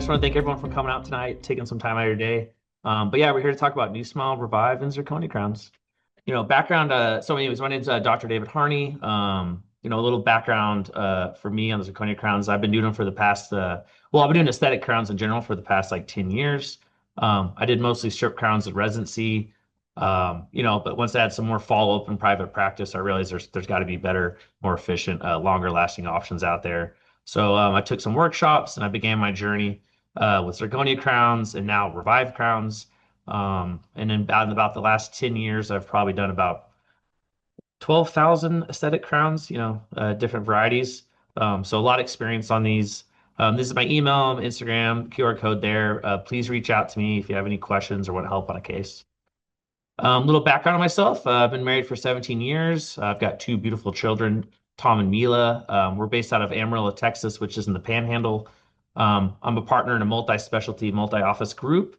just want to thank everyone for coming out tonight, taking some time out of your day. But yeah, we're here to talk about NuSmile, ReVIVE, and Zirconia crowns. Background. So anyways, my name's Dr. David Harney. A little background for me on the zirconia crowns. I've been doing them for the past, well, I've been doing aesthetic crowns in general for the past like 10 years. I did mostly strip crowns in residency. But once I had some more follow-up in private practice, I realized there's got to be better, more efficient, longer lasting options out there. So I took some workshops and I began my journey with zirconia crowns and now ReVIVE crowns. And in about the last 10 years, I've probably done about 12,000 aesthetic crowns, different varieties. So a lot of experience on these. This is my email, Instagram, QR code there. Please reach out to me if you have any questions or want help on a case. Little background on myself. I've been married for 17 years. I've got two beautiful children, Tom and Mila. We're based out of Amarillo, Texas, which is in the Panhandle. I'm a partner in a multi-specialty, multi-office group.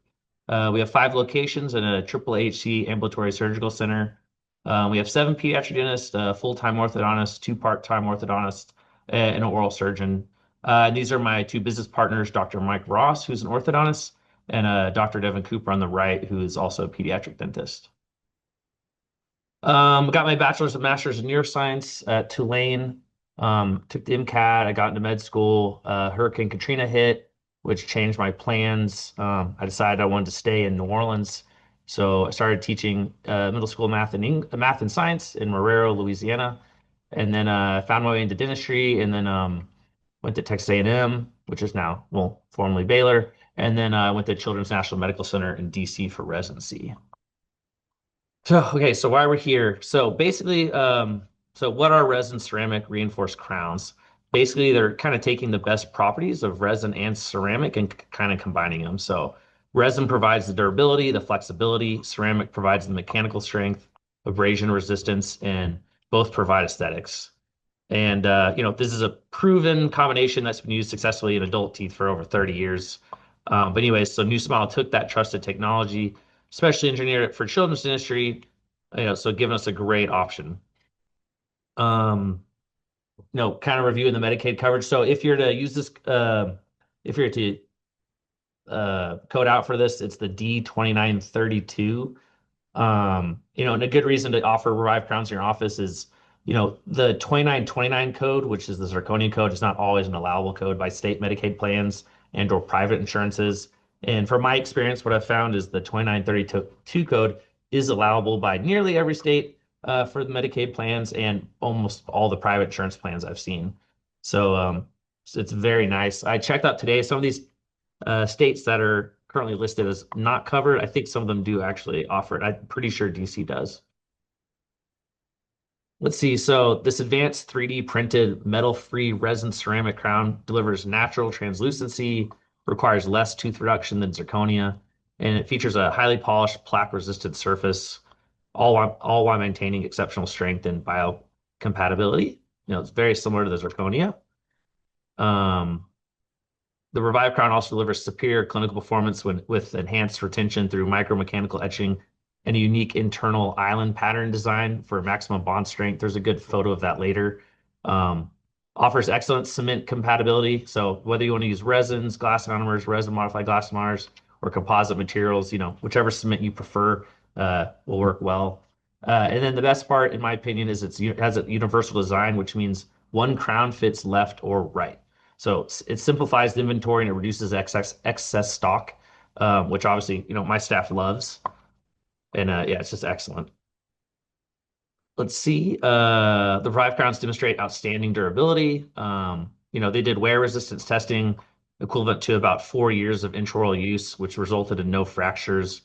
We have 5 locations and a triple HC ambulatory surgical center. We have 7 pediatric dentists, a full-time orthodontist, 2 part-time orthodontists, and an oral surgeon. And these are my 2 business partners, Dr. Mike Ross, who's an orthodontist, and Dr. Devin Cooper on the right, who is also a pediatric dentist. Got my bachelor's and master's in neuroscience at Tulane. Took the MCAT. I got into med school. Hurricane Katrina hit, which changed my plans. I decided I wanted to stay in New Orleans, so I started teaching middle school math and science in Marrero, Louisiana, and then found my way into dentistry, and then went to Texas A&M, which is now, well, formerly Baylor, and then I went to Children's National Medical Center in DC for residency. So why we're here. So basically, so what are resin-ceramic reinforced crowns? Basically, they're kind of taking the best properties of resin and ceramic and kind of combining them. So resin provides the durability, the flexibility. Ceramic provides the mechanical strength, abrasion resistance, and both provide aesthetics. And this is a proven combination that's been used successfully in adult teeth for over 30 years. But anyways, so NuSmile took that trusted technology, especially engineered it for children's dentistry, so giving us a great option. Kind of reviewing the Medicaid coverage. So if you're to use this, if you're to code out for this, it's the D2932. And a good reason to offer ReVIVE crowns in your office is, the 2929 code, which is the zirconia code, is not always an allowable code by state Medicaid plans and or private insurances. And from my experience, what I've found is the 2932 code is allowable by nearly every state for the Medicaid plans and almost all the private insurance plans I've seen. So it's very nice. I checked out today some of these states that are currently listed as not covered. I think some of them do actually offer it. I'm pretty sure DC does. Let's see. So this advanced 3D printed metal-free resin ceramic crown delivers natural translucency, requires less tooth reduction than zirconia, and it features a highly polished plaque-resistant surface, all while maintaining exceptional strength and biocompatibility. It's very similar to the zirconia. The ReVIVE crown also delivers superior clinical performance with enhanced retention through micromechanical etching and a unique internal island pattern design for maximum bond strength. There's a good photo of that later. Offers excellent cement compatibility. So whether you want to use resins, glass ionomers, resin modified glass ionomers, or composite materials, whichever cement you prefer will work well. And then the best part, in my opinion, is it has a universal design, which means one crown fits left or right. So it simplifies the inventory and it reduces excess stock, which obviously, my staff loves. And yeah, it's just excellent. Let's see. The ReVIVE crowns demonstrate outstanding durability. They did wear resistance testing equivalent to about 4 years of intraoral use, which resulted in no fractures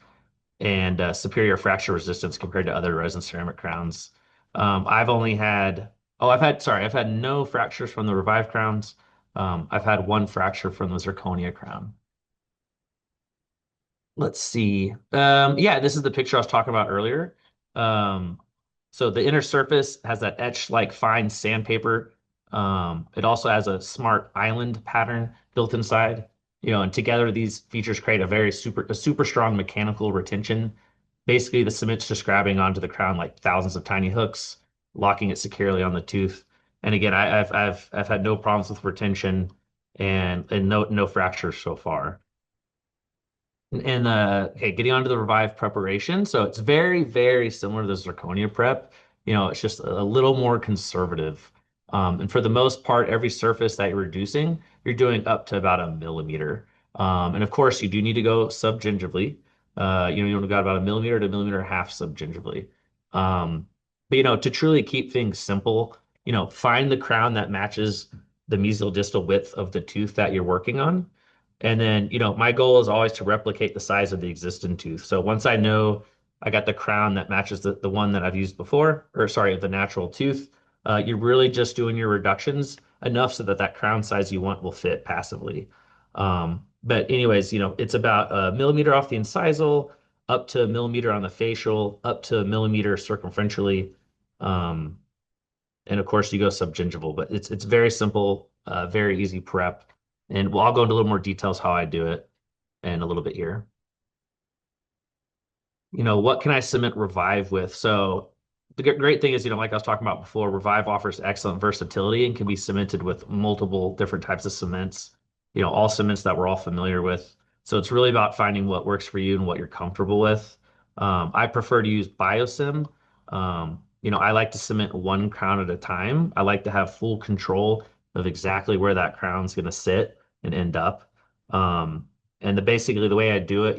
and superior fracture resistance compared to other resin ceramic crowns. I've had no fractures from the ReVIVE crowns. I've had 1 fracture from the zirconia crown. Let's see. Yeah, this is the picture I was talking about earlier. So the inner surface has that etched like fine sandpaper. It also has a smart island pattern built inside. And together these features create a super strong mechanical retention. Basically, the cement's just grabbing onto the crown like thousands of tiny hooks, locking it securely on the tooth. And again, I've had no problems with retention, and no fractures so far. And okay, getting on to the Revive preparation. So it's very, very similar to the Zirconia prep. It's just a little more conservative. And for the most part, every surface that you're reducing, you're doing up to about a millimeter. And of course, you do need to go subgingivally. You only got about a millimeter to a millimeter and a half subgingivally. But to truly keep things simple, find the crown that matches the mesial distal width of the tooth that you're working on. And then, my goal is always to replicate the size of the existing tooth. So once I know I got the crown that matches the one that I've used before, or sorry, the natural tooth, you're really just doing your reductions enough so that that crown size you want will fit passively. But anyways, it's about a millimeter off the incisal, up to a millimeter on the facial, up to a millimeter circumferentially. Um, and of course, you go subgingival, but it's very simple, very easy prep. And I'll go into a little more details how I do it in a little bit here. What can I cement Revive with? So the great thing is, like I was talking about before, Revive offers excellent versatility and can be cemented with multiple different types of cements, all cements that we're all familiar with. So it's really about finding what works for you and what you're comfortable with. I prefer to use Biosim. I like to cement one crown at a time. I like to have full control of exactly where that crown's going to sit and end up. And basically the way I do it,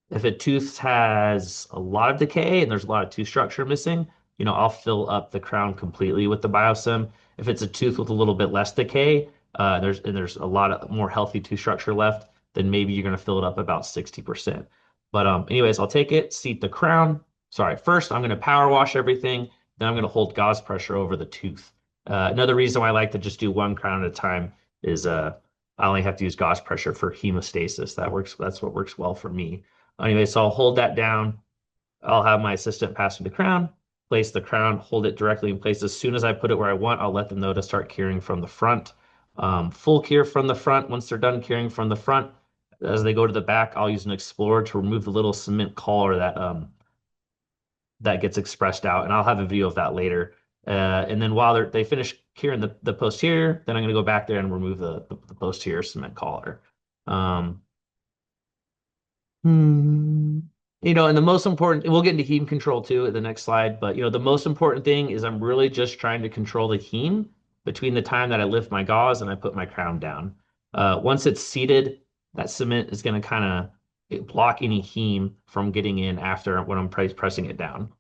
if a tooth has a lot of decay and there's a lot of tooth structure missing, I'll fill up the crown completely with the biosim. If it's a tooth with a little bit less decay, there's a lot of more healthy tooth structure left, then maybe you're gonna fill it up about 60%. But anyways, I'll take it, seat the crown. Sorry, first I'm gonna power wash everything, then I'm gonna hold gauze pressure over the tooth. Another reason why I like to just do one crown at a time is I only have to use gauze pressure for hemostasis. That's what works well for me. Anyway, so I'll hold that down. I'll have my assistant pass me the crown, place the crown, hold it directly in place. As soon as I put it where I want, I'll let them know to start curing from the front. Full cure from the front. Once they're done curing from the front, as they go to the back, I'll use an explorer to remove the little cement collar that gets expressed out, and I'll have a video of that later. And then while they finish curing the posterior, then I'm going to go back there and remove the posterior cement collar. Um, Hmm. And the most important, we'll get into heme control too at the next slide, but the most important thing is I'm really just trying to control the heme between the time that I lift my gauze and I put my crown down. Once it's seated, that cement is going to kind of block any heme from getting in after when I'm pressing it down.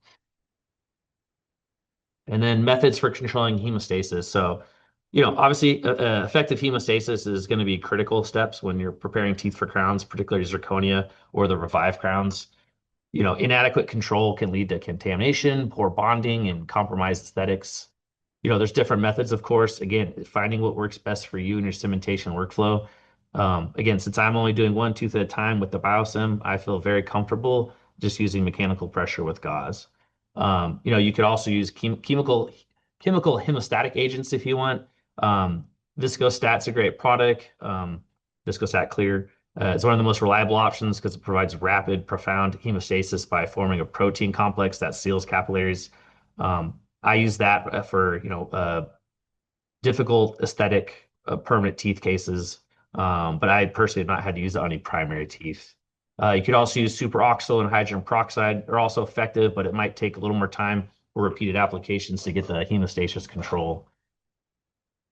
And then methods for controlling hemostasis. So, obviously, effective hemostasis is going to be critical steps when you're preparing teeth for crowns, particularly zirconia or the Revive crowns. Inadequate control can lead to contamination, poor bonding, and compromised aesthetics. There's different methods, of course. Again, finding what works best for you and your cementation workflow. Again, since I'm only doing one tooth at a time with the biosim, I feel very comfortable just using mechanical pressure with gauze. You could also use chemical hemostatic agents if you want. Um, Viscostat's a great product. Viscostat Clear. It's one of the most reliable options because it provides rapid, profound hemostasis by forming a protein complex that seals capillaries. I use that for difficult aesthetic permanent teeth cases, but I personally have not had to use it on any primary teeth. You could also use superoxide and hydrogen peroxide. They're also effective, but it might take a little more time or repeated applications to get the hemostasis control.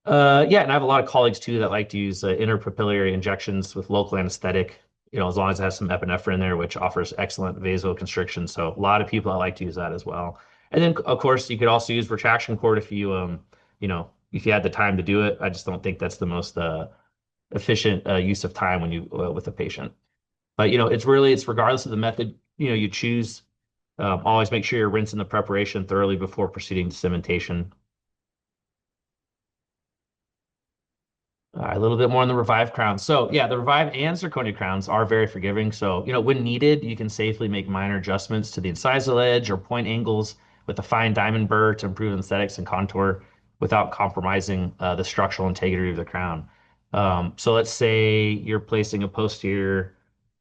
Yeah, and I have a lot of colleagues too that like to use interpapillary injections with local anesthetic, as long as it has some epinephrine in there, which offers excellent vasoconstriction. So a lot of people I like to use that as well. And then of course you could also use retraction cord if you had the time to do it. I just don't think that's the most efficient use of time when you with a patient. But it's regardless of the method you choose. Always make sure you're rinsing the preparation thoroughly before proceeding to cementation. A little bit more on the Revive crowns. So yeah, the Revive and Zirconia crowns are very forgiving. So, when needed, you can safely make minor adjustments to the incisal edge or point angles with a fine diamond burr to improve aesthetics and contour without compromising the structural integrity of the crown. So let's say you're placing a posterior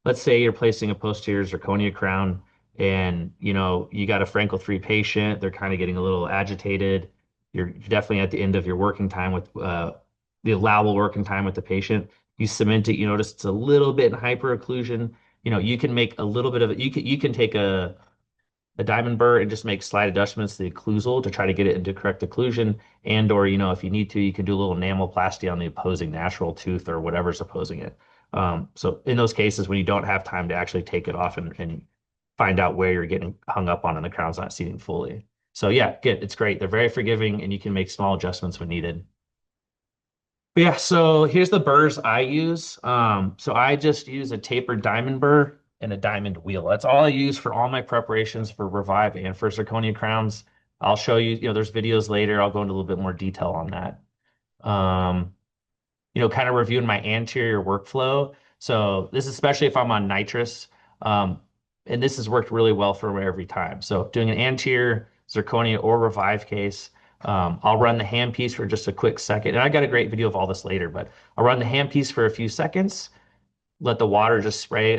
Zirconia crown and, you got a Frankel 3 patient, they're kind of getting a little agitated. You're definitely at the end of your working time the allowable working time with the patient. You cement it, you notice it's a little bit in hyperocclusion. You can make a little bit of it. You can take a diamond burr and just make slight adjustments to the occlusal to try to get it into correct occlusion. And or, if you need to, you can do a little enamelplasty on the opposing natural tooth or whatever's opposing it. So in those cases, when you don't have time to actually take it off and find out where you're getting hung up on and the crown's not seating fully. So yeah, it's great. They're very forgiving and you can make small adjustments when needed. But yeah, so here's the burrs I use. So I just use a tapered diamond burr and a diamond wheel. That's all I use for all my preparations for Revive and for zirconia crowns. I'll show you, there's videos later. I'll go into a little bit more detail on that. Um, kind of reviewing my anterior workflow. So this, especially if I'm on nitrous, um, and this has worked really well for me every time. So doing an anterior zirconia or Revive case, I'll run the handpiece for just a quick second. And I got a great video of all this later, but I'll run the handpiece for a few seconds, let the water just spray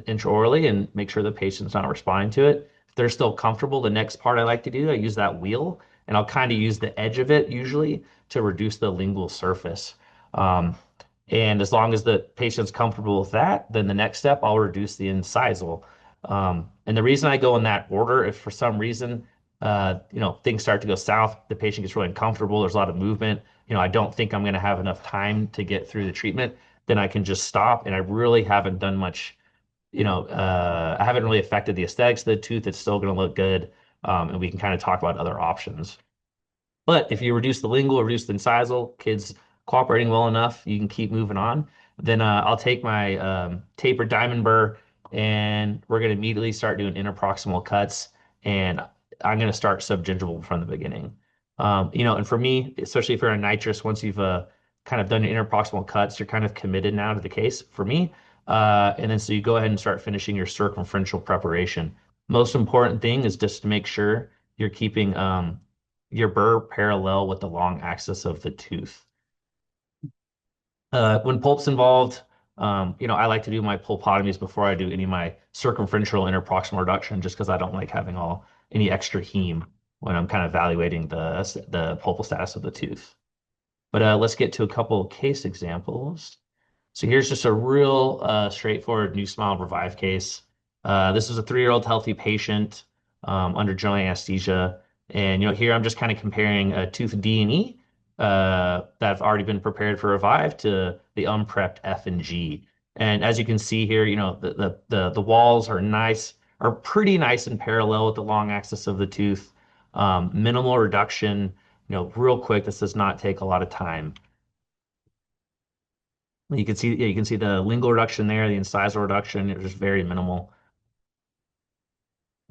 intraorally and make sure the patient's not responding to it. If they're still comfortable, the next part I like to do, I use that wheel and I'll kind of use the edge of it usually to reduce the lingual surface. Um, and as long as the patient's comfortable with that, then the next step, I'll reduce the incisal. And the reason I go in that order, if for some reason, things start to go south, the patient gets really uncomfortable, there's a lot of movement, I don't think I'm going to have enough time to get through the treatment, then I can just stop. And I really haven't done much, I haven't really affected the aesthetics of the tooth. It's still going to look good. And we can kind of talk about other options. But if you reduce the lingual, reduce the incisal, kids cooperating well enough, you can keep moving on. Then I'll take my tapered diamond burr and we're going to immediately start doing interproximal cuts. And I'm going to start subgingival from the beginning. And for me, especially if you're on nitrous, once you've kind of done your interproximal cuts, you're kind of committed now to the case for me. And then so you go ahead and start finishing your circumferential preparation. Most important thing is just to make sure you're keeping your burr parallel with the long axis of the tooth. When pulp's involved, I like to do my pulpotomies before I do any of my circumferential interproximal reduction, just because I don't like having any extra heme when I'm kind of evaluating the pulpal status of the tooth. But let's get to a couple of case examples. So here's just a real straightforward NuSmile ReVIVE case. This is a 3-year-old healthy patient under general anesthesia. And here I'm just kind of comparing a tooth D and E that have already been prepared for ReVIVE to the unprepped F and G. And as you can see here, the walls are pretty nice and parallel with the long axis of the tooth. Minimal reduction, real quick. This does not take a lot of time. You can see the lingual reduction there, the incisal reduction. It was just very minimal.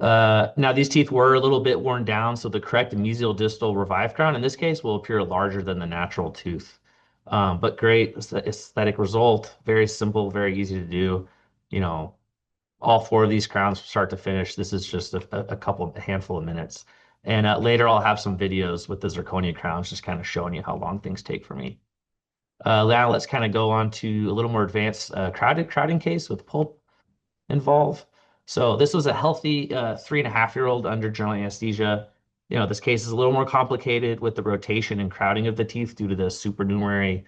Now these teeth were a little bit worn down, so the correct mesial distal ReVIVE crown in this case will appear larger than the natural tooth. But great aesthetic result. Very simple, very easy to do. You know, all 4 of these crowns, start to finish. This is just a handful of minutes. And later I'll have some videos with the zirconia crowns, just kind of showing you how long things take for me. Now let's kind of go on to a little more advanced crowding case with pulp involved. So this was a healthy 3.5-year-old under general anesthesia. This case is a little more complicated with the rotation and crowding of the teeth due to the supernumerary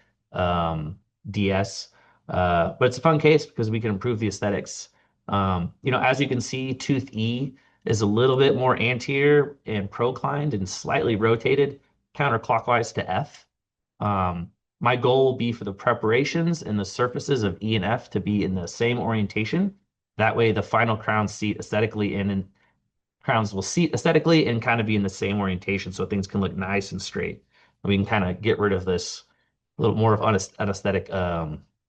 DS. But it's a fun case because we can improve the aesthetics. As you can see, tooth E is a little bit more anterior and proclined and slightly rotated counterclockwise to F. My goal will be for the preparations and the surfaces of E and F to be in the same orientation. That way the final crowns seat aesthetically and crowns will seat aesthetically and kind of be in the same orientation so things can look nice and straight. And we can kind of get rid of this a little more of an aesthetic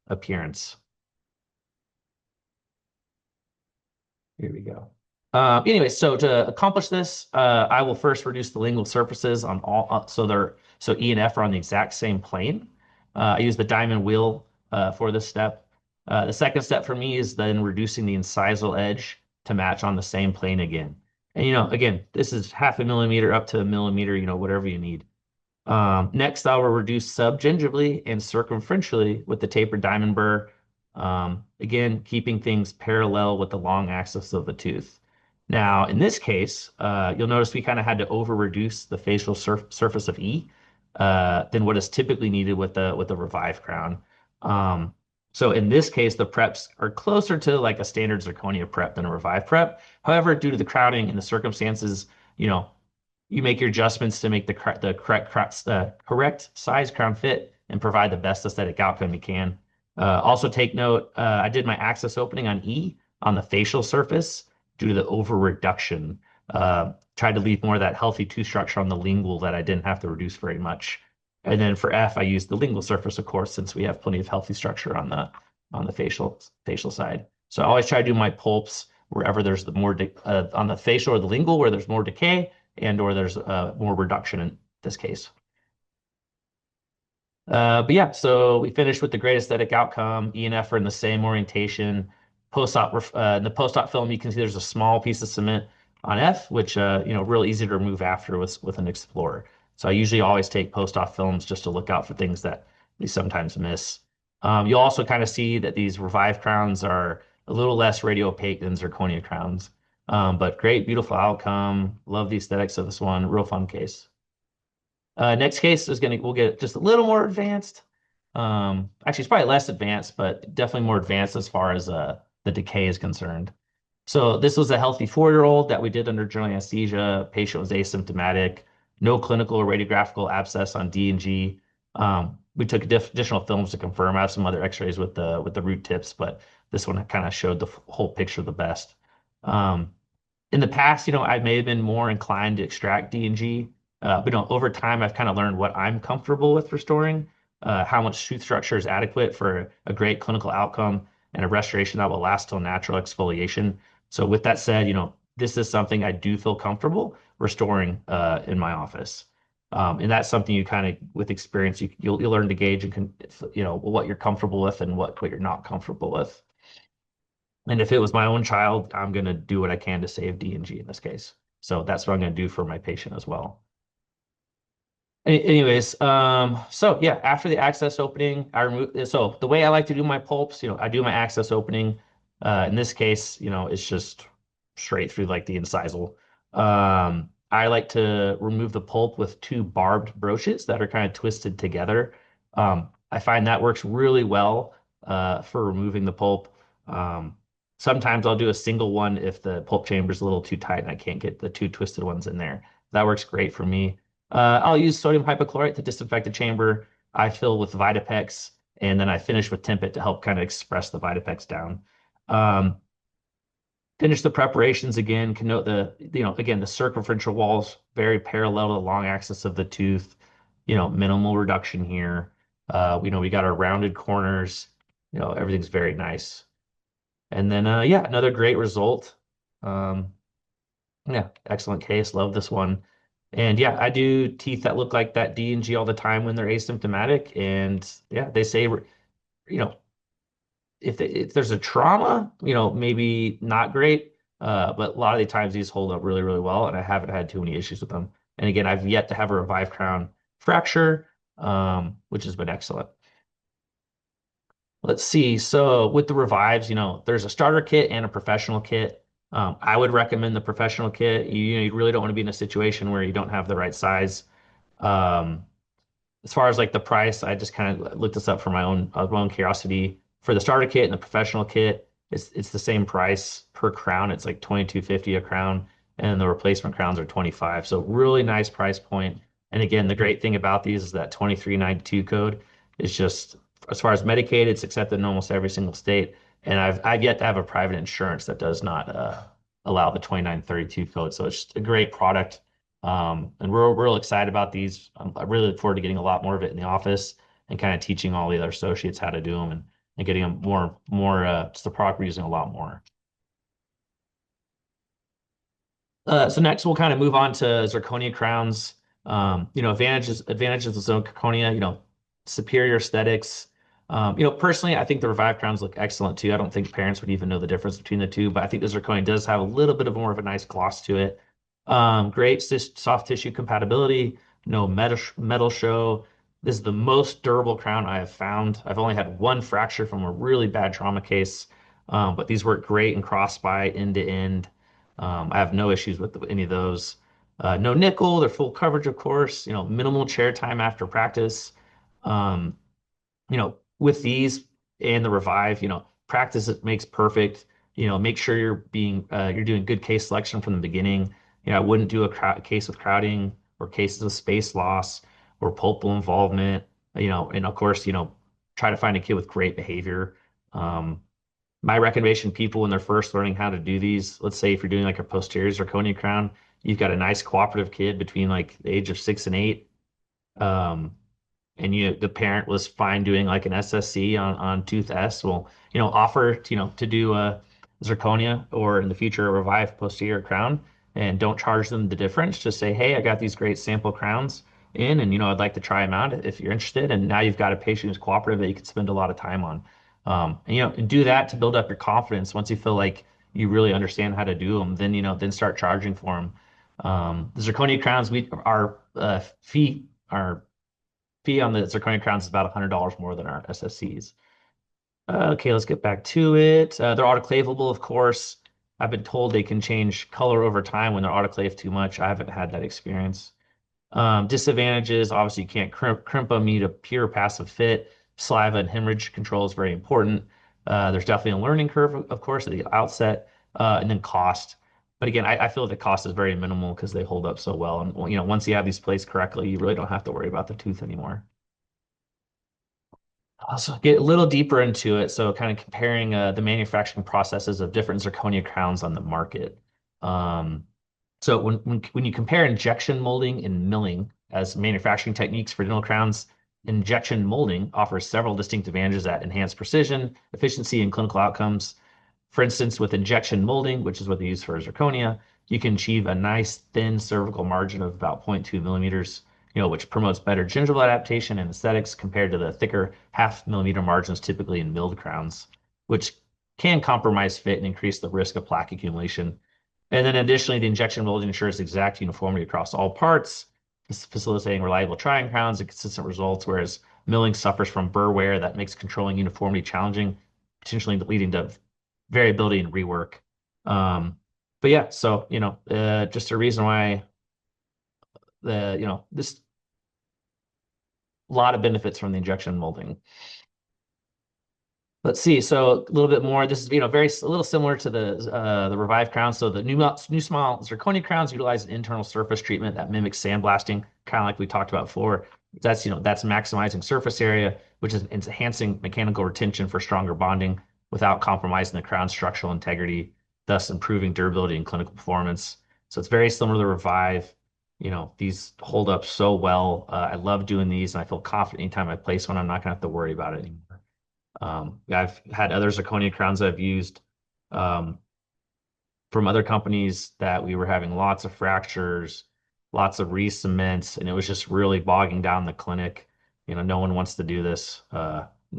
appearance. Here we go. Anyway, so to accomplish this, I will first reduce the lingual surfaces on all, so E and F are on the exact same plane. I use the diamond wheel for this step. The second step for me is then reducing the incisal edge to match on the same plane again. And again, this is 0.5 millimeter up to a millimeter, whatever you need. Next, I will reduce subgingivally and circumferentially with the tapered diamond burr. Again, keeping things parallel with the long axis of the tooth. Now, in this case, you'll notice we kind of had to over reduce the facial surface of E. than what is typically needed with the Revive crown. Um, so in this case, the preps are closer to like a standard zirconia prep than a Revive prep. However, due to the crowding and the circumstances, you know, you make your adjustments to make the correct size crown fit and provide the best aesthetic outcome you can. Also take note, I did my access opening on E on the facial surface due to the over reduction. Tried to leave more of that healthy tooth structure on the lingual that I didn't have to reduce very much. And then for F, I used the lingual surface, of course, since we have plenty of healthy structure on the facial side. So I always try to do my pulps wherever there's the more on the facial or the lingual where there's more decay and or there's more reduction in this case. But yeah, so we finished with the great aesthetic outcome. E and F are in the same orientation. In the post-op film, you can see there's a small piece of cement on F, which real easy to remove after with an Explorer. So I usually always take post-op films just to look out for things that we sometimes miss. You'll also kind of see that these Revive crowns are a little less radio opaque than zirconia crowns. But great, beautiful outcome. Love the aesthetics of this one. Real fun case. Next case is we'll get just a little more advanced. Actually, it's probably less advanced, but definitely more advanced as far as the decay is concerned. So this was a healthy 4-year-old that we did under general anesthesia. Patient was asymptomatic, no clinical or radiographical abscess on D and G. We took additional films to confirm. I have some other X-rays with the root tips, but this one kind of showed the whole picture the best. Um, in the past, I may have been more inclined to extract D and G, but over time, I've kind of learned what I'm comfortable with restoring, how much tooth structure is adequate for a great clinical outcome and a restoration that will last till natural exfoliation. So with that said, this is something I do feel comfortable restoring in my office. And that's something you kind of, with experience, you'll learn to gauge and what you're comfortable with and what you're not comfortable with. And if it was my own child, I'm going to do what I can to save D and G in this case. So that's what I'm going to do for my patient as well. Anyways, so yeah, after the access opening, I remove. So the way I like to do my pulps, I do my access opening. In this case, it's just straight through like the incisal. I like to remove the pulp with two barbed broaches that are kind of twisted together. I find that works really well for removing the pulp. Sometimes I'll do a single one if the pulp chamber is a little too tight and I can't get the two twisted ones in there. That works great for me. I'll use sodium hypochlorite to disinfect the chamber. I fill with Vitapex, and then I finish with Timpet to help kind of express the Vitapex down. Um, Finish the preparations again. Can note again, the circumferential walls very parallel to the long axis of the tooth. Minimal reduction here. We got our rounded corners. Everything's very nice. And then, yeah, another great result. Um, yeah, excellent case. Love this one. And yeah, I do teeth that look like that D and G all the time when they're asymptomatic. And yeah, they say, if there's a trauma, maybe not great. But a lot of the times these hold up really, really well. And I haven't had too many issues with them. And again, I've yet to have a Revive crown fracture, which has been excellent. Let's see. So with the Revives, there's a starter kit and a professional kit. I would recommend the professional kit. You really don't want to be in a situation where you don't have the right size. Um, as far as like the price, I just kind of looked this up for my own curiosity. For the starter kit and the professional kit, it's the same price per crown. It's like 22.50 a crown, and the replacement crowns are 25. So really nice price point. And again, the great thing about these is that 2392 code is just as far as Medicaid, it's accepted in almost every single state. And I've yet to have a private insurance that does not allow the 2932 code. So it's just a great product. And we're real excited about these. I really look forward to getting a lot more of it in the office and kind of teaching all the other associates how to do them and getting them more just the product we're using a lot more. So next we'll kind of move on to zirconia crowns. Advantages of zirconia, superior aesthetics. Personally, I think the Revive crowns look excellent too. I don't think parents would even know the difference between the two, but I think the zirconia does have a little bit of more of a nice gloss to it. Great soft tissue compatibility, no metal show. This is the most durable crown I have found. I've only had one fracture from a really bad trauma case, but these work great in crossbite, end to end. I have no issues with any of those. No nickel, they're full coverage, of course, minimal chair time after practice. Um, with these and the Revive, practice it makes perfect. Make sure you're doing good case selection from the beginning. I wouldn't do a case with crowding or cases of space loss or pulpal involvement. And of course, try to find a kid with great behavior. Um, my recommendation, people when they're first learning how to do these, let's say if you're doing like a posterior zirconia crown, you've got a nice cooperative kid between like the age of 6 and 8. Um, and the parent was fine doing like an SSC on tooth S, well, offer to do a zirconia or in the future a Revive posterior crown, and don't charge them the difference. Just say, hey, I got these great sample crowns in, and I'd like to try them out if you're interested. And now you've got a patient who's cooperative that you can spend a lot of time on. And do that to build up your confidence. Once you feel like you really understand how to do them, then start charging for them. The zirconia crowns, our fee on the zirconia crowns is about $100 more than our SSCs. Okay, let's get back to it. They're autoclavable, of course. I've been told they can change color over time when they're autoclaved too much. I haven't had that experience. Disadvantages, obviously, you can't crimp them. You need a pure passive fit. Saliva and hemorrhage control is very important. There's definitely a learning curve, of course, at the outset, and then cost. But again, I feel the cost is very minimal because they hold up so well. And once you have these placed correctly, you really don't have to worry about the tooth anymore. Also, get a little deeper into it. So, kind of comparing the manufacturing processes of different zirconia crowns on the market. Um, so, when you compare injection molding and milling as manufacturing techniques for dental crowns, injection molding offers several distinct advantages that enhance precision, efficiency, and clinical outcomes. For instance, with injection molding, which is what they use for zirconia, you can achieve a nice thin cervical margin of about 0.2 millimeters, which promotes better gingival adaptation and aesthetics compared to the thicker half millimeter margins typically in milled crowns, which can compromise fit and increase the risk of plaque accumulation. And then additionally, the injection molding ensures exact uniformity across all parts, facilitating reliable trying crowns and consistent results, whereas milling suffers from burr wear that makes controlling uniformity challenging, potentially leading to variability and rework. But yeah, so just a reason why this a lot of benefits from the injection molding. Let's see. So a little bit more. This is very a little similar to the Revive crown. So the NuSmile Zirconia crowns utilize an internal surface treatment that mimics sandblasting, kind of like we talked about before. That's maximizing surface area, which is enhancing mechanical retention for stronger bonding without compromising the crown's structural integrity, thus improving durability and clinical performance. So it's very similar to the Revive. These hold up so well. I love doing these, and I feel confident anytime I place one, I'm not gonna have to worry about it anymore. I've had other zirconia crowns I've used um, from other companies that we were having lots of fractures, lots of re-cements, and it was just really bogging down the clinic. No one wants to do this.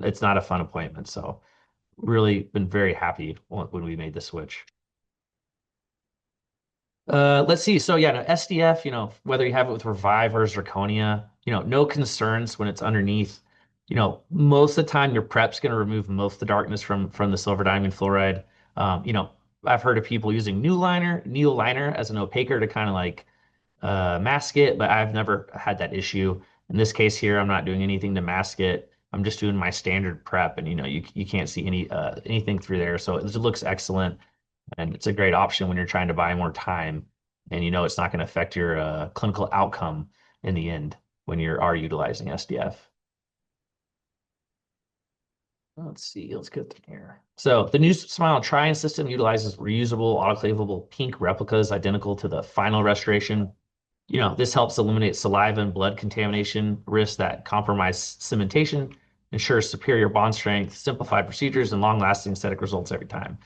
It's not a fun appointment. So really been very happy when we made the switch. Let's see. So yeah, no, SDF, whether you have it with Revive or Zirconia, no concerns when it's underneath. Most of the time your prep's going to remove most of the darkness from the silver diamond fluoride. I've heard of people using needle liner as an opaquer to kind of like mask it, but I've never had that issue. In this case here, I'm not doing anything to mask it. I'm just doing my standard prep, and you can't see anything through there, so it looks excellent. And it's a great option when you're trying to buy more time and it's not going to affect your clinical outcome in the end when you are utilizing SDF. Let's see, let's get through here. So the NuSmile Try-In system utilizes reusable, autoclavable pink replicas identical to the final restoration. This helps eliminate saliva and blood contamination risks that compromise cementation, ensures superior bond strength, simplified procedures, and long-lasting aesthetic results every time.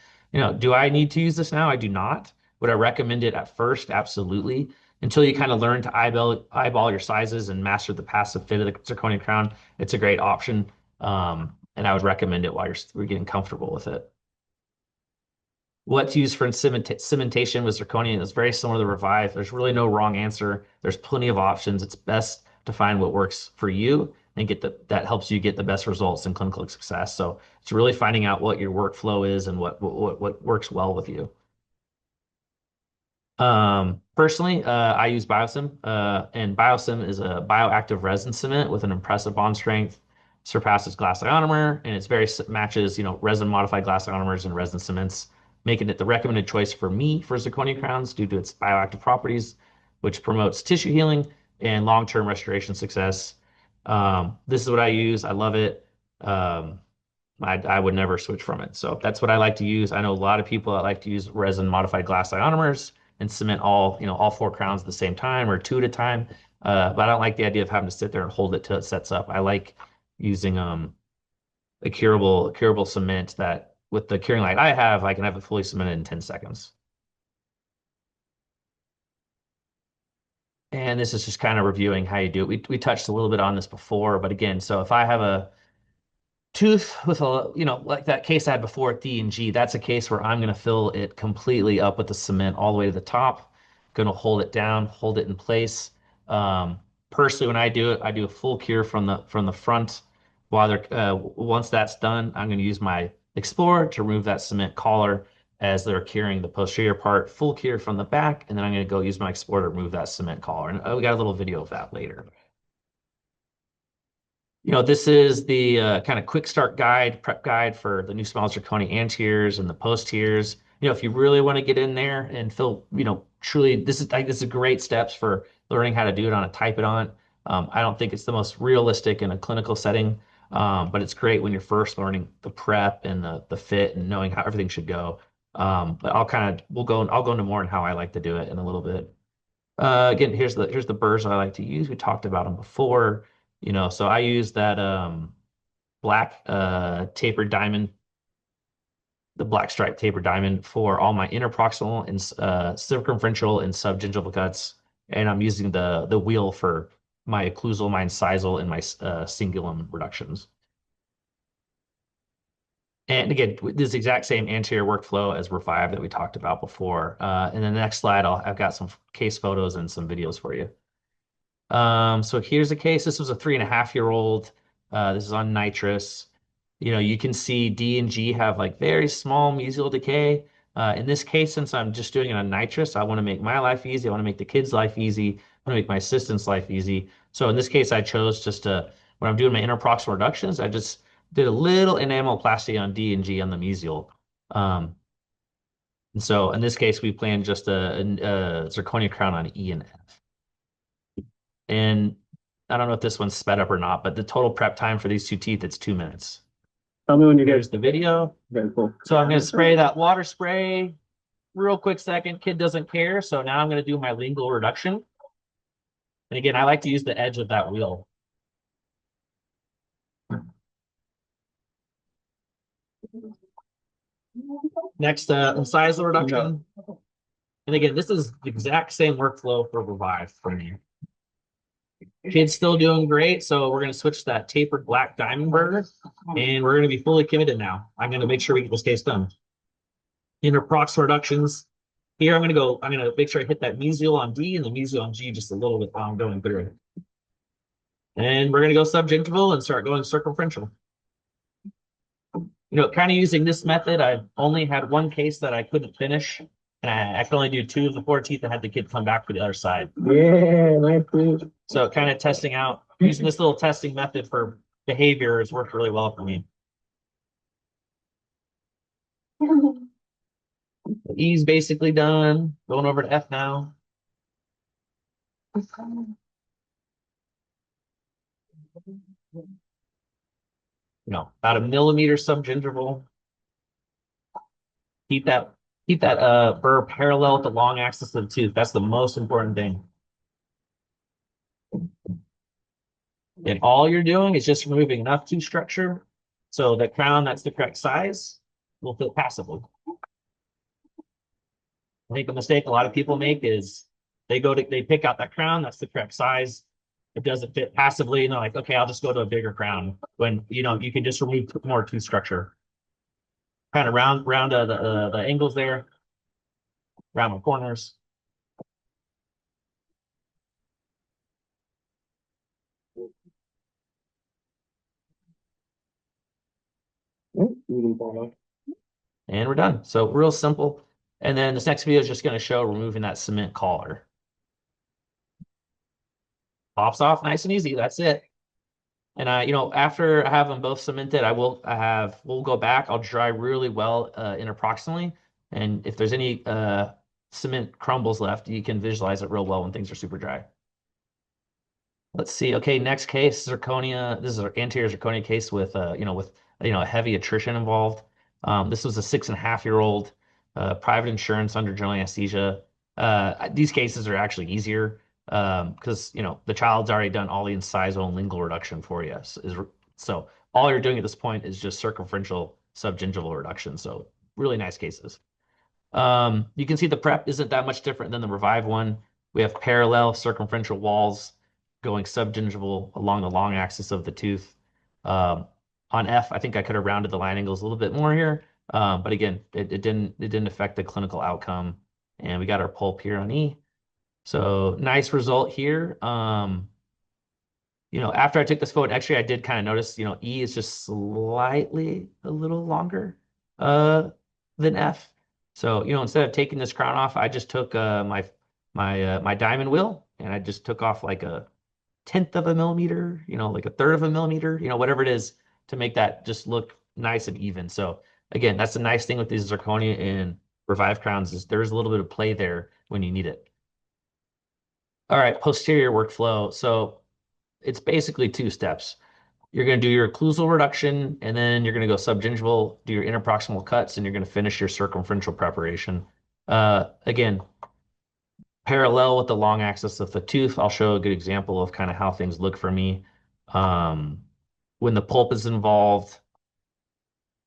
Do I need to use this now? I do not. Would I recommend it at first? Absolutely. Until you kind of learn to eyeball your sizes and master the passive fit of the zirconia crown, it's a great option. And I would recommend it while you're getting comfortable with it. What to use for cementation with zirconia is very similar to Revive. There's really no wrong answer. There's plenty of options. It's best to find what works for you and that helps you get the best results in clinical success. So it's really finding out what your workflow is and what works well with you. Personally, I use Biosim, and Biosim is a bioactive resin cement with an impressive bond strength, surpasses glass ionomer, and it's very matches, resin modified glass ionomers and resin cements, making it the recommended choice for me for zirconia crowns due to its bioactive properties, which promotes tissue healing and long-term restoration success. This is what I use. I love it. Um, I would never switch from it. So that's what I like to use. I know a lot of people that like to use resin modified glass ionomers and cement all four crowns at the same time or two at a time. But I don't like the idea of having to sit there and hold it till it sets up. I like using a curable cement that with the curing light I have, I can have it fully cemented in 10 seconds. And this is just kind of reviewing how you do it. We touched a little bit on this before, but again, so if I have a tooth with like that case I had before at D and G, that's a case where I'm going to fill it completely up with the cement all the way to the top. Going to hold it down, hold it in place. Um, Personally, when I do it, I do a full cure from the front. While they're once that's done, I'm going to use my Explorer to remove that cement collar as they're curing the posterior part. Full cure from the back, and then I'm going to go use my Explorer to remove that cement collar. And we got a little video of that later. This is the kind of quick start guide, prep guide for the NuSmile Zirconia anteriors and the posteriors. If you really want to get in there and feel, truly, this is great steps for learning how to do it on a type it on. I don't think it's the most realistic in a clinical setting, but it's great when you're first learning the prep and the fit and knowing how everything should go. But I'll go into more on how I like to do it in a little bit. Again, here's the burrs I like to use. We talked about them before, so I use that black tapered diamond, the black stripe tapered diamond for all my interproximal and circumferential and subgingival cuts, and I'm using the wheel for my occlusal, my incisal, and my cingulum reductions. And again, this exact same anterior workflow as ReVIVE that we talked about before. And then the next slide, I've got some case photos and some videos for you. So here's a case. This was a 3.5-year-old. This is on nitrous. You can see D and G have like very small mesial decay. In this case, since I'm just doing it on nitrous, I want to make my life easy. I want to make the kids' life easy. I want to make my assistant's life easy. So in this case, I chose just to, when I'm doing my interproximal reductions, I just did a little enameloplasty on D and G on the mesial. And so in this case, we planned just a zirconia crown on E and F. And I don't know if this one's sped up or not, but the total prep time for these two teeth, it's 2 minutes. Tell me when you Here's get the video. very cool. So I'm going to spray that water spray real quick second. Kid doesn't care. So now I'm going to do my lingual reduction. And again, I like to use the edge of that wheel. Next, incisal reduction. And again, this is the exact same workflow for ReVIVE for me. Kid's still doing great, so we're going to switch to that tapered black diamond burger, and we're going to be fully committed now. I'm going to make sure we get this case done. Interproximal reductions. Here, I'm going to make sure I hit that mesial on D and the mesial on G just a little bit while I'm going through. And we're going to go subgingival and start going circumferential. Kind of using this method, I've only had one case that I couldn't finish, and I could only do 2 of the 4 teeth and had the kid come back for the other side. Yeah, nice. So kind of testing out, using this little testing method for behavior has worked really well for me. E's basically done. Going over to F now. About a millimeter subgingival. Keep that burr parallel with the long axis of the tooth. That's the most important thing. And all you're doing is just removing enough tooth structure so the crown that's the correct size will fit passively. I think a mistake a lot of people make is they pick out that crown that's the correct size. It doesn't fit passively, and they're like, okay, I'll just go to a bigger crown. When you can just remove more tooth structure. Kind of round the angles there, around the corners. And we're done. So real simple. And then this next video is just going to show removing that cement collar. Pops off nice and easy. That's it. And after I have them both cemented, we'll go back. I'll dry really well interproximally. And if there's any cement crumbles left, you can visualize it real well when things are super dry. Let's see. Okay, next case, zirconia. This is our anterior zirconia case with a heavy attrition involved. This was a 6.5-year-old, private insurance under general anesthesia. These cases are actually easier because the child's already done all the incisal and lingual reduction for you. So all you're doing at this point is just circumferential subgingival reduction. So really nice cases. You can see the prep isn't that much different than the Revive one. We have parallel circumferential walls going subgingival along the long axis of the tooth. Um, on F, I think I could have rounded the line angles a little bit more here. But again, it didn't affect the clinical outcome. And we got our pulp here on E. So nice result here. After I took this photo X-ray, I did kind of notice, E is just slightly a little longer uh, than F. So, instead of taking this crown off, I just took my diamond wheel and I just took off like a tenth of a millimeter, like a third of a millimeter, whatever it is to make that just look nice and even. So again, that's the nice thing with these zirconia and Revive crowns is there's a little bit of play there when you need it. All right, posterior workflow. So it's basically two steps. You're going to do your occlusal reduction, and then you're going to go subgingival, do your interproximal cuts, and you're going to finish your circumferential preparation. Again, parallel with the long axis of the tooth, I'll show a good example of kind of how things look for me. Um, when the pulp is involved,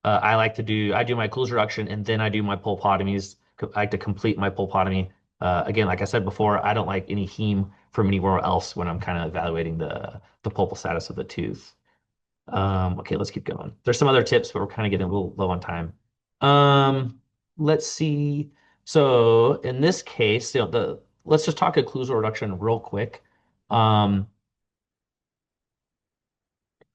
I do my occlusal reduction, and then I do my pulpotomies. I like to complete my pulpotomy. Again, like I said before, I don't like any heme from anywhere else when I'm kind of evaluating the pulpal status of the tooth. Okay, let's keep going. There's some other tips, but we're kind of getting a little low on time. Um, let's see. So in this case, let's just talk occlusal reduction real quick. Um,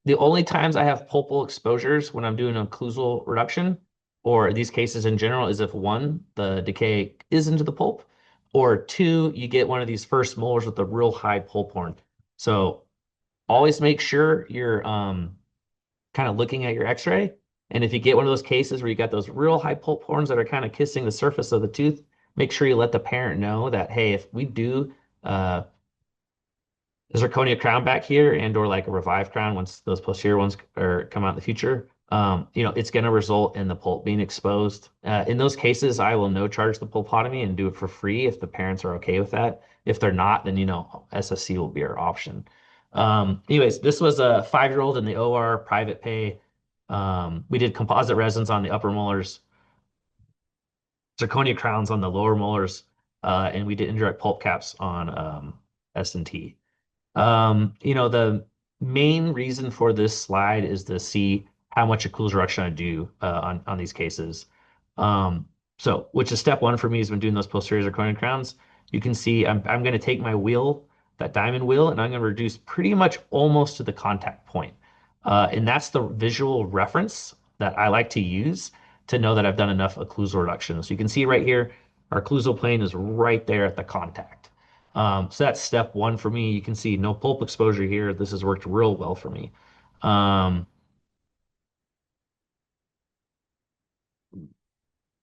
the only times I have pulpal exposures when I'm doing an occlusal reduction, or these cases in general, is if one, the decay is into the pulp, or two, you get one of these first molars with a real high pulp horn. So always make sure you're kind of looking at your x-ray. And if you get one of those cases where you got those real high pulp horns that are kind of kissing the surface of the tooth, make sure you let the parent know that, hey, if we do uh, a zirconia crown back here and or like a Revive crown once those posterior ones come out in the future, it's going to result in the pulp being exposed. In those cases, I will no charge the pulpotomy and do it for free if the parents are okay with that. If they're not, then SSC will be our option. Anyways, this was a 5-year-old in the OR private pay. We did composite resins on the upper molars, zirconia crowns on the lower molars, and we did indirect pulp caps on S&T. The main reason for this slide is to see how much occlusal reduction I do on these cases. Which is step one for me is when doing those posterior zirconia crowns. You can see I'm going to take my wheel, that diamond wheel, and I'm going to reduce pretty much almost to the contact point. And that's the visual reference that I like to use to know that I've done enough occlusal reduction. So you can see right here, our occlusal plane is right there at the contact. So that's step one for me. You can see no pulp exposure here. This has worked real well for me. Um,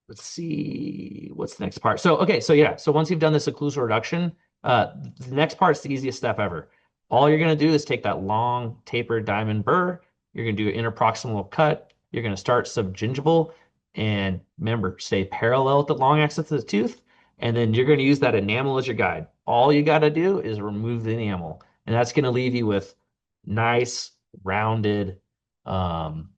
let's see what's the next part. So once you've done this occlusal reduction, the next part's the easiest step ever. All you're going to do is take that long tapered diamond burr. You're going to do an interproximal cut. You're going to start subgingival, and remember, stay parallel with the long axis of the tooth. And then you're going to use that enamel as your guide. All you got to do is remove the enamel, and that's going to leave you with nice rounded um,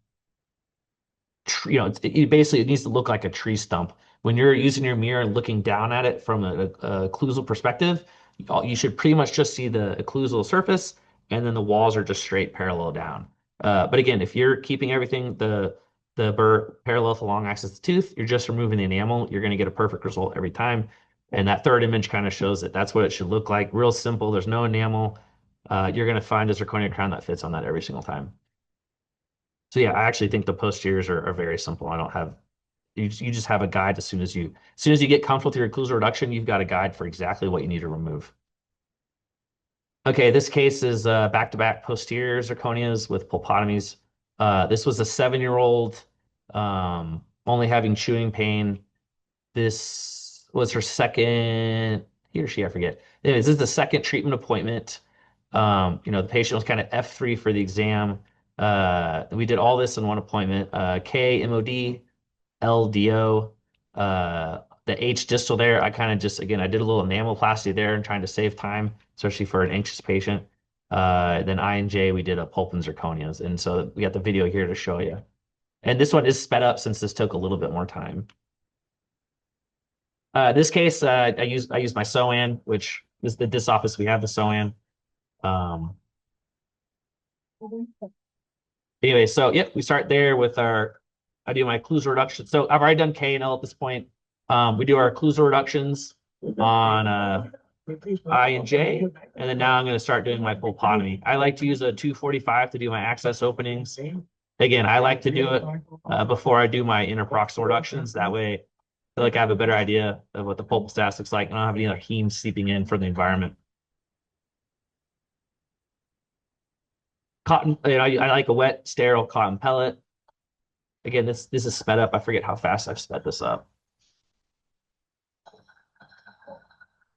it needs to look like a tree stump. When you're using your mirror and looking down at it from a occlusal perspective, you should pretty much just see the occlusal surface, and then the walls are just straight parallel down. But again, if you're keeping everything the burr parallel to the long axis of the tooth, you're just removing the enamel, you're going to get a perfect result every time. And that third image kind of shows that that's what it should look like. Real simple. There's no enamel. You're going to find a zirconia crown that fits on that every single time. So yeah, I actually think the posteriors are very simple. I don't have You just have a guide as soon as you get comfortable with your occlusal reduction, you've got a guide for exactly what you need to remove. Okay, this case is back-to-back posterior zirconias with pulpotomies. This was a 7-year-old, only having chewing pain. This was her second, he or she, I forget. Anyways, this is the second treatment appointment. The patient was kind of F3 for the exam. We did all this in one appointment. K, MOD, LDO, the H distal there. I kind of just, again, I did a little enamelplasty there and trying to save time, especially for an anxious patient. Then I and J, we did a pulp and zirconias. And so we got the video here to show you. And this one is sped up since this took a little bit more time. This case, I used my SOAN, which is this office we have the SOAN. Um, anyway, so yep, we start there with I do my occlusal reduction. So I've already done K and L at this point. We do our occlusal reductions on I and J, and then now I'm going to start doing my pulpotomy. I like to use a 245 to do my access openings. Again, I like to do it before I do my interproximal reductions. That way, I feel like I have a better idea of what the pulpal status looks like. I don't have any other heme seeping in from the environment. Cotton, I like a wet, sterile cotton pellet. Again, this is sped up. I forget how fast I've sped this up.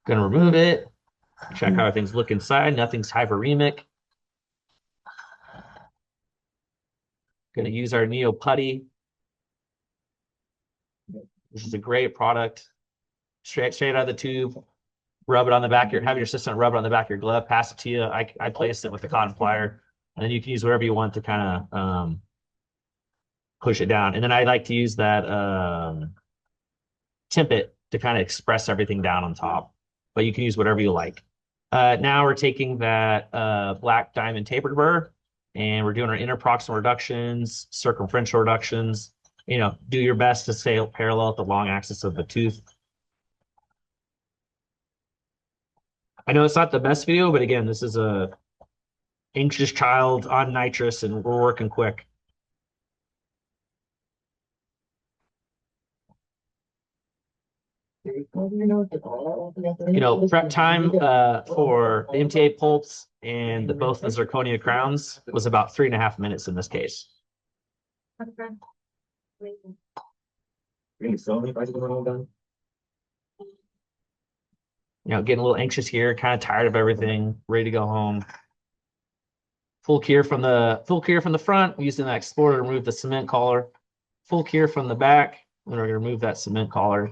Gonna remove it. Check how things look inside. Nothing's hyperemic. Gonna use our Neo Putty. This is a great product. Straight out of the tube. Rub it on the back of have your assistant rub it on the back of your glove, pass it to you. I placed it with the cotton plier, and then you can use whatever you want to kind of push it down. And then I like to use that Timpet to kind of express everything down on top, but you can use whatever you like. Now we're taking that black diamond tapered burr, and we're doing our interproximal reductions, circumferential reductions. Do your best to stay parallel at the long axis of the tooth. I know it's not the best video, but again, this is a anxious child on nitrous, and we're working quick. Prep time for the MTA pulps and both the zirconia crowns was about 3.5 minutes in this case. Getting a little anxious here, kind of tired of everything, ready to go home. Full cure from the front, using that explorer to remove the cement collar. Full cure from the back, and we're going to remove that cement collar.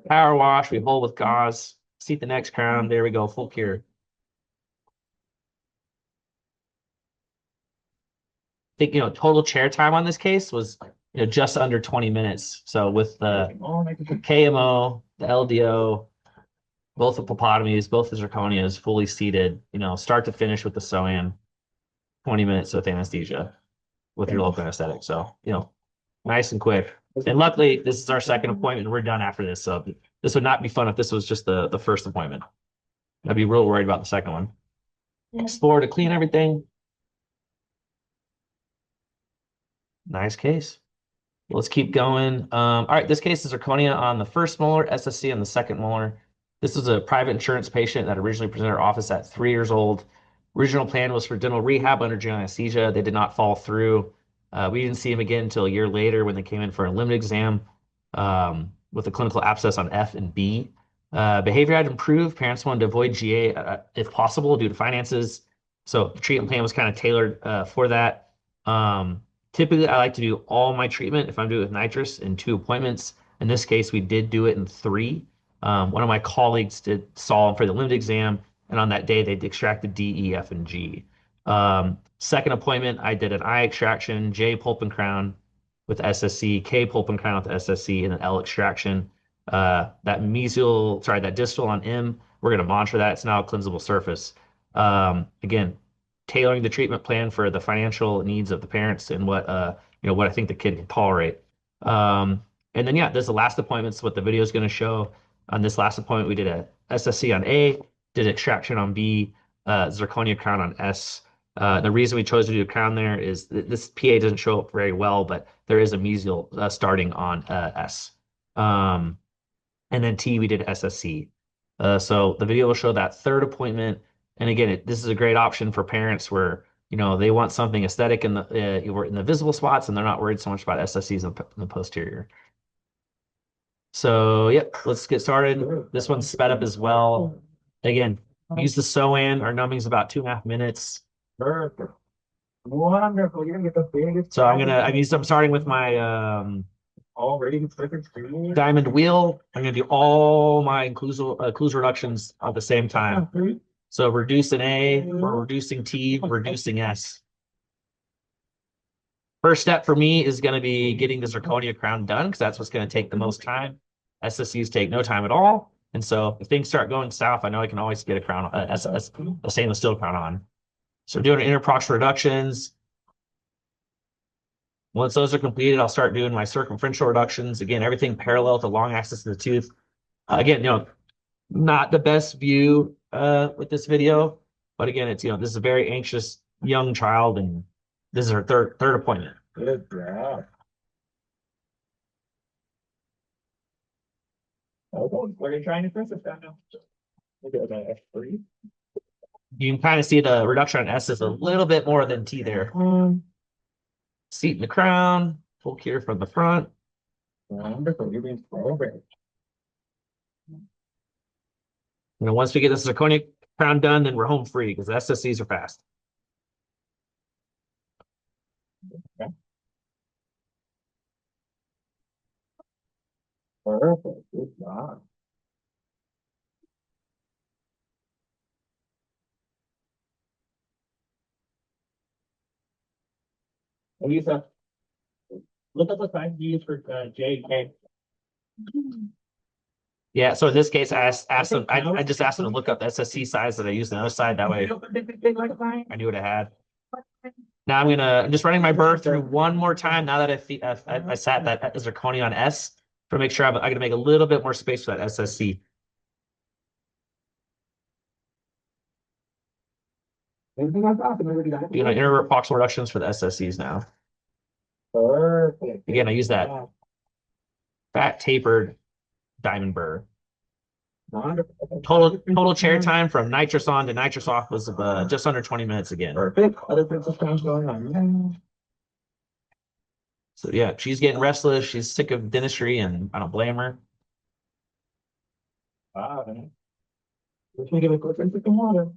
Power wash, we hold with gauze. Seat the next crown. There we go, full cure. I think total chair time on this case was just under 20 minutes. So with the KMO, the LDO, both the pulpotomies, both the zirconias, fully seated, start to finish with the SOAN, 20 minutes with anesthesia with your local anesthetic. So, nice and quick. And luckily, this is our second appointment, and we're done after this. So this would not be fun if this was just the first appointment. I'd be real worried about the second one. Explore to clean everything. Nice case. Let's keep going. All right, this case is zirconia on the first molar, SSC on the second molar. This was a private insurance patient that originally presented our office at 3 years old. Original plan was for dental rehab under general anesthesia. They did not fall through. We didn't see him again until a year later when they came in for a limited exam with a clinical abscess on F and B. Behavior had improved. Parents wanted to avoid GA if possible due to finances. So the treatment plan was kind of tailored for that. Typically, I like to do all my treatment if I'm doing it with nitrous in 2 appointments. In this case, we did do it in 3. One of my colleagues saw him for the limited exam, and on that day, they extracted D, E, F, and G. Second appointment, I did an eye extraction, J pulp and crown with SSC, K pulp and crown with SSC, and an L extraction. That distal on M, we're going to monitor that. It's now a cleansable surface. Again, tailoring the treatment plan for the financial needs of the parents and what I think the kid can tolerate. And then this is the last appointment. So what the video is going to show. On this last appointment, we did a SSC on A, did extraction on B, zirconia crown on S. The reason we chose to do a crown there is this PA doesn't show up very well, but there is a mesial starting on S. Um, and then T, we did SSC. So the video will show that third appointment. And again, this is a great option for parents where, they want something aesthetic in the visible spots and they're not worried so much about SSCs in the posterior. So, yep, let's get started. This one's sped up as well. Again, use the SOAN. Our numbing is about 2.5 minutes. Perfect. Wonderful. You're gonna get the biggest. So I'm starting with my already perfect screen. diamond wheel. I'm gonna do all my occlusal reductions at the same time. So reducing A, we're reducing T, reducing S. First step for me is going to be getting the zirconia crown done because that's what's going to take the most time. SSCs take no time at all. And so if things start going south, I know I can always get a crown, a stainless steel crown on. So we're doing interproximal reductions. Once those are completed, I'll start doing my circumferential reductions. Again, everything parallel to long axis of the tooth. Again, not the best view with this video, but again, it's this is a very anxious young child, and this is her third appointment. Good job. Oh, what are you trying to press it down now? Look at that F3. You can kind of see the reduction on S is a little bit more than T there. Seat in the crown, full cure from the front. Wonderful. You're being so great. Once we get the zirconia crown done, then we're home free because the SSCs are fast. Okay. Perfect. Good job. Elisa, look up the size you use for J and K. Yeah, so in this case, asked them, I just asked them to look up the SSC size that I used on the other side. That way I knew what I had. Now I'm just running my burr through one more time now that I sat that zirconia on S to make sure I'm going to make a little bit more space for that SSC. Inner proximal reductions for the SSCs now. Perfect. Again, I use that fat tapered diamond burr. Total chair time from nitrous on to nitrous off was just under 20 minutes again. Perfect. Other princess crowns going on. So yeah, she's getting restless. She's sick of dentistry, and I don't blame her. Let's make it a quick and some water.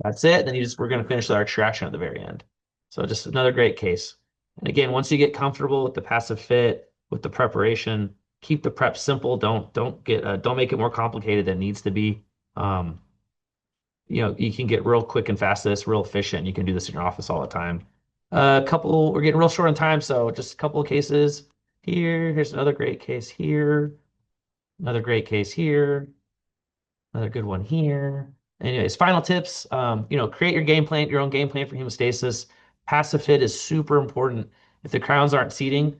That's it. Then we're going to finish with our extraction at the very end. So just another great case. And again, once you get comfortable with the passive fit, with the preparation, keep the prep simple. Don't make it more complicated than it needs to be. You can get real quick and fast at this, real efficient. You can do this in your office all the time. We're getting real short on time, so just a couple of cases here. Here's another great case here. Another great case here. Another good one here. Anyways, final tips. Create your own game plan for hemostasis. Passive fit is super important. If the crowns aren't seating,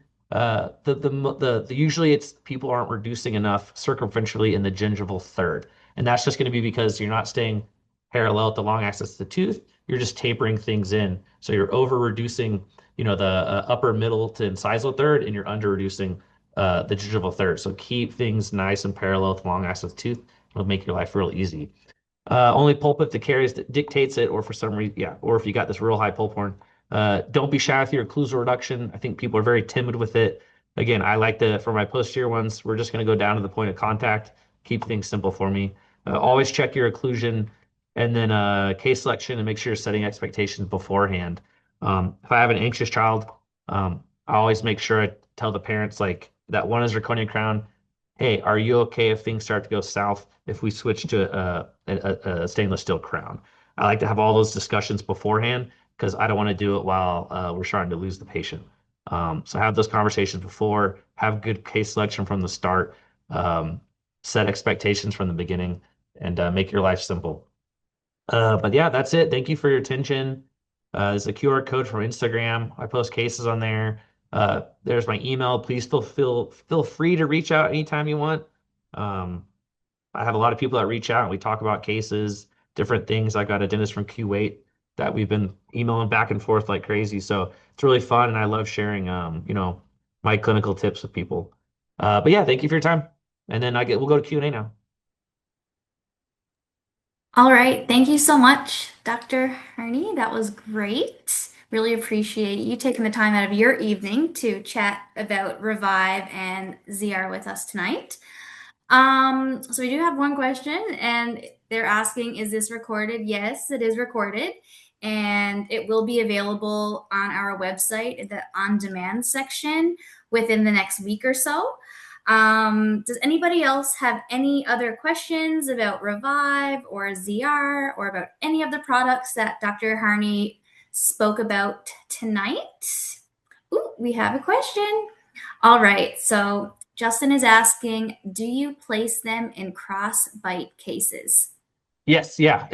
usually it's people aren't reducing enough circumferentially in the gingival third, and that's just going to be because you're not staying parallel at the long axis of the tooth. You're just tapering things in, so you're over reducing, the upper middle to incisal third, and you're under reducing the gingival third. So keep things nice and parallel with the long axis of the tooth. It'll make your life real easy. Only pulp if the caries that dictates it, or for some reason, yeah, or if you got this real high pulp horn. Don't be shy with your occlusal reduction. I think people are very timid with it. Again, for my posterior ones, we're just going to go down to the point of contact. Keep things simple for me. Always check your occlusion and then case selection and make sure you're setting expectations beforehand. If I have an anxious child, I always make sure I tell the parents like that one is zirconia crown. Hey, are you okay if things start to go south if we switch to a stainless steel crown? I like to have all those discussions beforehand because I don't want to do it while we're starting to lose the patient. So have those conversations before, have good case selection from the start, set expectations from the beginning, and make your life simple. But yeah, that's it. Thank you for your attention. There's a QR code from Instagram. I post cases on there. There's my email. Please feel free to reach out anytime you want. I have a lot of people that reach out and we talk about cases. different things. I got a dentist from Kuwait that we've been emailing back and forth like crazy. So it's really fun, and I love sharing, my clinical tips with people. But yeah, thank you for your time. And then we'll go to Q&A now. All right. Thank you so much, Dr. Harney. That was great. Really appreciate you taking the time out of your evening to chat about Revive and ZR with us tonight. So we do have one question, and they're asking, is this recorded? Yes, it is recorded, and it will be available on our website in the on-demand section within the next week or so. Does anybody else have any other questions about Revive or ZR or about any of the products that Dr. Harney spoke about tonight? Ooh, we have a question. All right, so Justin is asking, do you place them in cross-bite cases? Yes, yeah.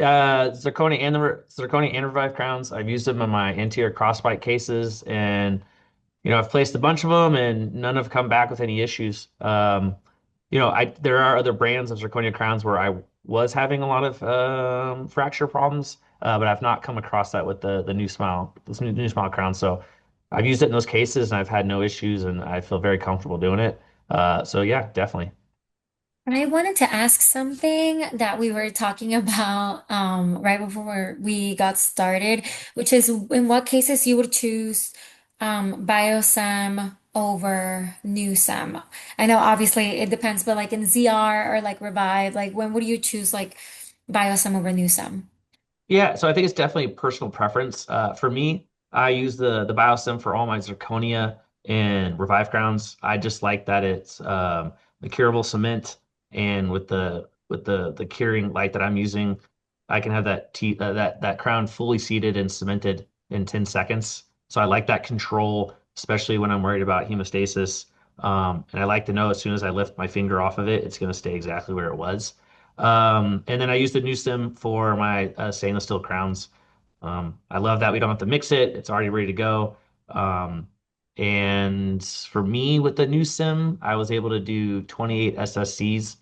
Zirconia and Revive crowns. I've used them in my anterior crossbite cases, and I've placed a bunch of them, and none have come back with any issues. There are other brands of zirconia crowns where I was having a lot of fracture problems, but I've not come across that with the new Smile, this new Smile crown. So I've used it in those cases, and I've had no issues, and I feel very comfortable doing it. So yeah, definitely. I wanted to ask something that we were talking about right before we got started, which is in what cases you would choose biosem over NuSem. I know obviously it depends, but like in ZR or like Revive, like when would you choose like biosem over NuSem? Yeah, so I think it's definitely personal preference. For me, I use the Biosim for all my zirconia and Revive crowns. I just like that it's the curable cement, and with the curing light that I'm using, I can have that crown fully seated and cemented in 10 seconds. So I like that control, especially when I'm worried about hemostasis. And I like to know as soon as I lift my finger off of it, it's going to stay exactly where it was. And then I use the new sim for my stainless steel crowns. I love that we don't have to mix it. It's already ready to go. Um, and for me, with the new sim, I was able to do 28 SSCs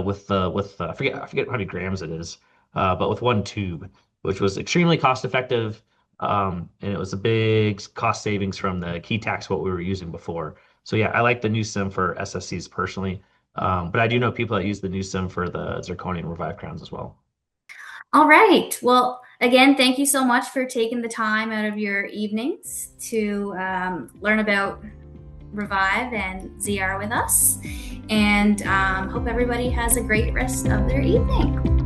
with I forget how many grams it is, but with one tube, which was extremely cost effective. And it was a big cost savings from the key tax what we were using before. So yeah, I like the new sim for SSCs personally. But I do know people that use the new sim for the Zirconia and Revive crowns as well. All right. Well, again, thank you so much for taking the time out of your evenings to learn about Revive and ZR with us. And hope everybody has a great rest of their evening.